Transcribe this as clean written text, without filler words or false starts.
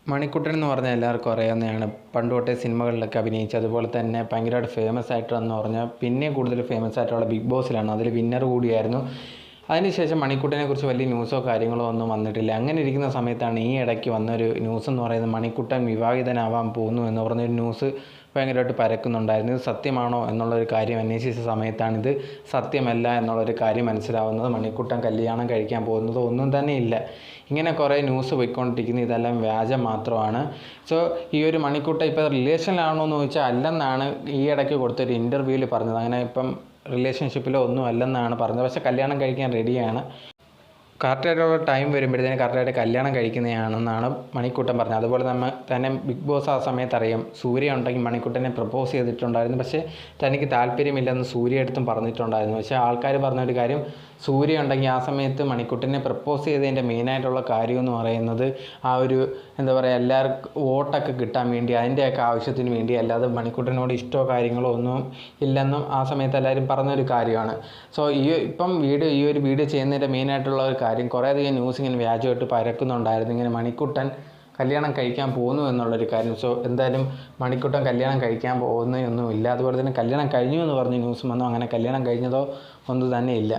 മണിക്കുട്ടൻ എന്ന് പറഞ്ഞാൽ എല്ലാവർക്കും അറിയാവുന്നതാണ്. പണ്ട് തൊട്ടേ സിനിമകളിലൊക്കെ അഭിനയിച്ച് അതുപോലെ തന്നെ ഭയങ്കരമായിട്ട് ഫേമസ് ആയിട്ടെന്ന് പറഞ്ഞാൽ പിന്നെയും കൂടുതൽ ഫേമസ് ആയിട്ടുള്ള ബിഗ് ബോസിലാണ്. അതിൽ വിന്നർ കൂടിയായിരുന്നു. അതിനുശേഷം മണിക്കുട്ടനെക്കുറിച്ച് വലിയ ന്യൂസോ കാര്യങ്ങളോ ഒന്നും വന്നിട്ടില്ല. അങ്ങനെ ഇരിക്കുന്ന സമയത്താണ് ഈ ഇടയ്ക്ക് വന്നൊരു ന്യൂസ് എന്ന് പറയുന്നത് മണിക്കുട്ടൻ വിവാഹിതനാവാൻ പോകുന്നു എന്ന് പറഞ്ഞൊരു ന്യൂസ് ഭയങ്കരമായിട്ട് പരക്കുന്നുണ്ടായിരുന്നു. ഇത് സത്യമാണോ എന്നുള്ളൊരു കാര്യം അന്വേഷിച്ച സമയത്താണ് ഇത് സത്യമല്ല എന്നുള്ളൊരു കാര്യം മനസ്സിലാവുന്നത്. മണിക്കുട്ടൻ കല്യാണം കഴിക്കാൻ പോകുന്നത് ഒന്നും തന്നെ ഇല്ല. ഇങ്ങനെ കുറേ ന്യൂസ് പോയിക്കൊണ്ടിരിക്കുന്നു. ഇതെല്ലാം വ്യാജം മാത്രമാണ്. സോ ഈ ഒരു മണിക്കുട്ടൻ ഇപ്പോൾ റിലേഷനിലാണോ എന്ന് ചോദിച്ചാൽ അല്ലെന്നാണ് ഈ ഇടയ്ക്ക് കൊടുത്തൊരു ഇൻ്റർവ്യൂവിൽ പറഞ്ഞത്. അങ്ങനെ ഇപ്പം റിലേഷൻഷിപ്പിലോ ഒന്നും അല്ലെന്നാണ് പറഞ്ഞത്. പക്ഷേ കല്യാണം കഴിക്കാൻ റെഡിയാണ്. കറക്റ്റായിട്ടുള്ള ടൈം വരുമ്പോഴത്തേന് കറക്റ്റായിട്ട് കല്യാണം കഴിക്കുന്നതാണെന്നാണ് മണിക്കുട്ടൻ പറഞ്ഞത്. അതുപോലെ തന്നെ ബിഗ് ബോസ് ആ സമയത്ത് അറിയാം, സൂര്യ ഉണ്ടെങ്കിൽ മണിക്കുട്ടനെ പ്രപ്പോസ് ചെയ്തിട്ടുണ്ടായിരുന്നു. പക്ഷേ തനിക്ക് താല്പര്യമില്ലെന്ന് സൂര്യ അടുത്തും പറഞ്ഞിട്ടുണ്ടായിരുന്നു. പക്ഷേ ആൾക്കാർ പറഞ്ഞൊരു കാര്യം, സൂര്യ ഉണ്ടെങ്കിൽ ആ സമയത്ത് മണിക്കുട്ടനെ പ്രപ്പോസ് ചെയ്തതിൻ്റെ മെയിനായിട്ടുള്ള കാര്യം എന്ന് പറയുന്നത് ആ ഒരു എന്താ പറയുക, എല്ലാവർക്കും വോട്ടൊക്കെ കിട്ടാൻ വേണ്ടി അതിൻ്റെയൊക്കെ ആവശ്യത്തിന് വേണ്ടി, അല്ലാതെ മണിക്കുട്ടനോട് ഇഷ്ടമോ കാര്യങ്ങളോ ഒന്നും ഇല്ലെന്നും ആ സമയത്ത് എല്ലാവരും പറഞ്ഞൊരു കാര്യമാണ്. സോ ഈ ഒരു വീഡിയോ ചെയ്യുന്നതിൻ്റെ മെയിനായിട്ടുള്ള ഒരു കാര്യം, കുറേയധികം ന്യൂസ് ഇങ്ങനെ വ്യാജമായിട്ട് പരക്കുന്നുണ്ടായിരുന്നു. ഇങ്ങനെ മണിക്കുട്ടൻ കല്യാണം കഴിക്കാൻ പോകുന്നു എന്നുള്ളൊരു കാര്യം. സോ എന്തായാലും മണിക്കുട്ടൻ കല്യാണം കഴിക്കാൻ പോകുന്നതൊന്നുമില്ല. അതുപോലെ തന്നെ കല്യാണം കഴിഞ്ഞു എന്ന് പറഞ്ഞ് ന്യൂസ് വന്നു. അങ്ങനെ കല്യാണം കഴിഞ്ഞതോ ഒന്നും തന്നെ ഇല്ല.